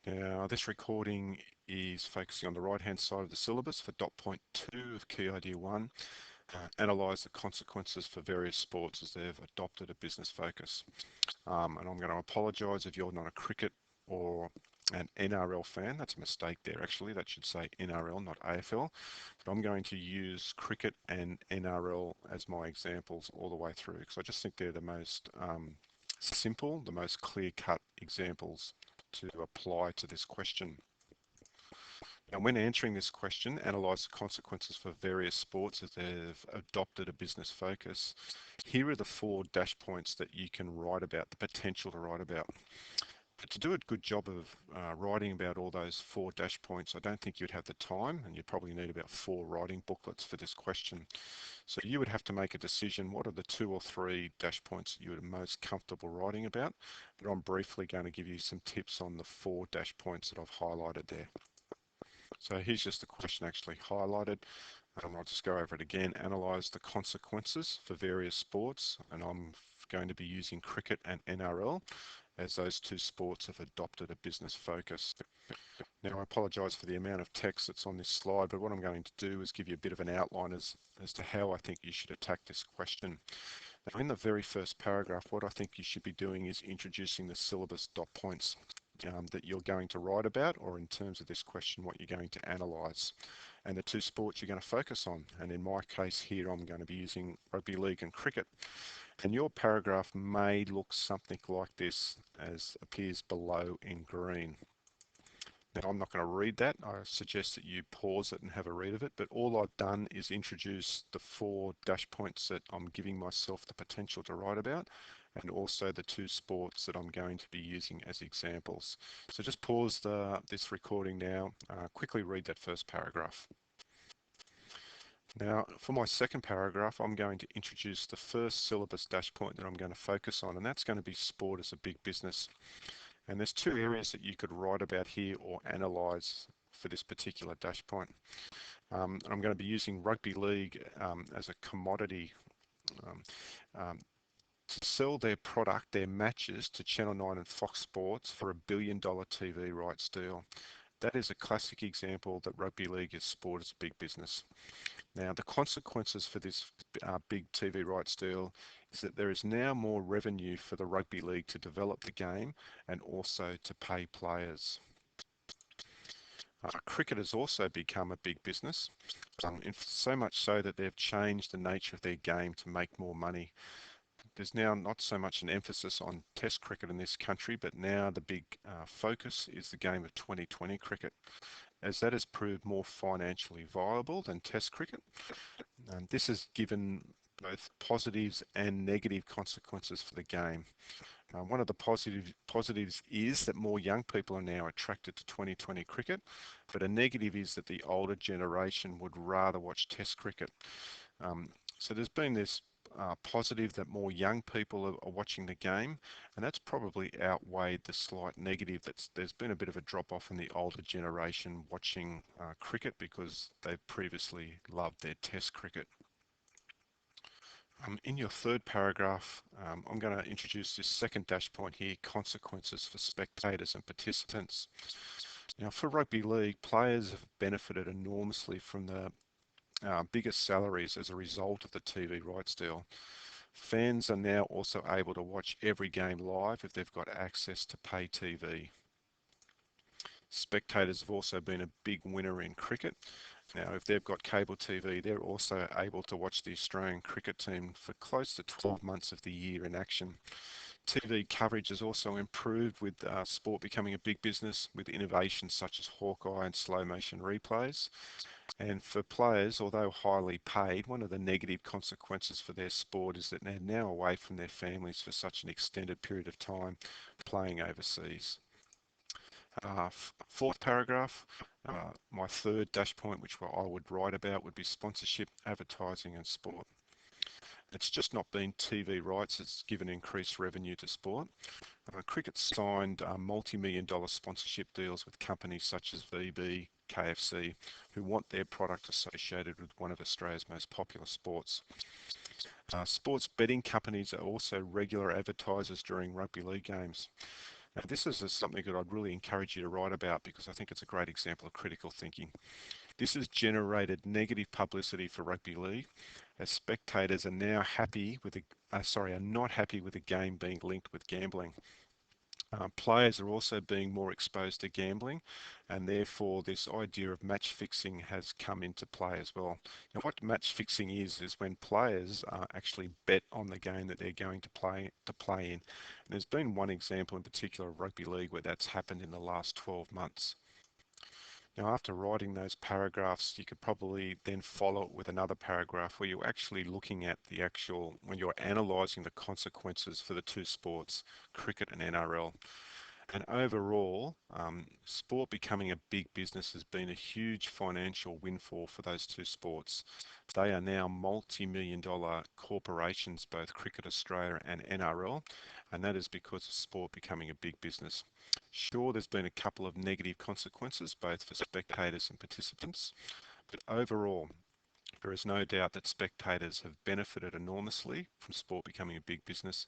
Now, this recording is focusing on the right-hand side of the syllabus for dot point 2 of Key Idea 1, analyse the consequences for various sports as they've adopted a business focus. And I'm going to apologise if you're not a cricket or an NRL fan. That's a mistake there actually, that should say NRL, not AFL. But I'm going to use cricket and NRL as my examples all the way through because I just think they're the most simple, the most clear-cut examples to apply to this question. Now, when answering this question, analyse the consequences for various sports as they've adopted a business focus. Here are the 4 dash points that you can write about, the potential to write about. But to do a good job of writing about all those 4 dash points, I don't think you'd have the time, and you probably need about 4 writing booklets for this question. So you would have to make a decision, what are the 2 or 3 dash points you are most comfortable writing about? But I'm briefly going to give you some tips on the 4 dash points that I've highlighted there. So here's just the question actually highlighted. I'll just go over it again. Analyse the consequences for various sports, and I'm going to be using cricket and NRL as those 2 sports have adopted a business focus. Now, I apologise for the amount of text that's on this slide, but what I'm going to do is give you a bit of an outline as to how I think you should attack this question. Now, in the very first paragraph, what I think you should be doing is introducing the syllabus dot points that you're going to write about, or in terms of this question, what you're going to analyse, and the 2 sports you're going to focus on. And in my case here, I'm going to be using rugby league and cricket. And your paragraph may look something like this, as appears below in green. Now, I'm not going to read that. I suggest that you pause it and have a read of it, but all I've done is introduce the 4 dash points that I'm giving myself the potential to write about, and also the 2 sports that I'm going to be using as examples. So just pause this recording now, quickly read that first paragraph. Now, for my second paragraph, I'm going to introduce the first syllabus dash point that I'm going to focus on, and that's going to be sport as a big business. And there's 2 areas that you could write about here or analyse for this particular dash point. I'm going to be using rugby league as a commodity to sell their product, their matches, to Channel 9 and Fox Sports for $1 billion TV rights deal. That is a classic example that rugby league is sport as a big business. Now, the consequences for this big TV rights deal is that there is now more revenue for the rugby league to develop the game and also to pay players. Cricket has also become a big business, so much so that they've changed the nature of their game to make more money. There's now not so much an emphasis on Test cricket in this country, but now the big focus is the game of 2020 cricket, as that has proved more financially viable than Test cricket. This has given both positives and negative consequences for the game. One of the positives is that more young people are now attracted to 2020 cricket, but a negative is that the older generation would rather watch Test cricket. So there's been this positive that more young people are watching the game, and that's probably outweighed the slight negative that there's been a bit of a drop-off in the older generation watching cricket because they've previously loved their Test cricket. In your third paragraph, I'm going to introduce this second dash point here, consequences for spectators and participants. Now, for rugby league, players have benefited enormously from the biggest salaries as a result of the TV rights deal. Fans are now also able to watch every game live if they've got access to pay TV. Spectators have also been a big winner in cricket. Now, if they've got cable TV, they're also able to watch the Australian cricket team for close to 12 months of the year in action. TV coverage has also improved with sport becoming a big business with innovations such as Hawkeye and slow motion replays. And for players, although highly paid, one of the negative consequences for their sport is that they're now away from their families for such an extended period of time playing overseas. Fourth paragraph, my third dash point, which I would write about, would be sponsorship, advertising and sport. It's just not been TV rights, it's given increased revenue to sport. Cricket signed multi-million-dollar sponsorship deals with companies such as VB, KFC, who want their product associated with one of Australia's most popular sports. Sports betting companies are also regular advertisers during rugby league games. Now, this is something that I'd really encourage you to write about because I think it's a great example of critical thinking. This has generated negative publicity for rugby league, as spectators are now are not happy with the game being linked with gambling. Players are also being more exposed to gambling, and therefore this idea of match fixing has come into play as well. Now, what match fixing is when players actually bet on the game that they're going to play in. And there's been one example in particular of rugby league where that's happened in the last 12 months. Now, after writing those paragraphs, you could probably then follow it with another paragraph where you're actually looking at when you're analysing the consequences for the two sports, cricket and NRL. And overall, sport becoming a big business has been a huge financial windfall for those two sports. They are now multi-million dollar corporations, both Cricket Australia and NRL, and that is because of sport becoming a big business. Sure, there's been a couple of negative consequences, both for spectators and participants, but overall, there is no doubt that spectators have benefited enormously from sport becoming a big business,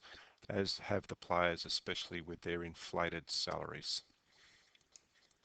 as have the players, especially with their inflated salaries.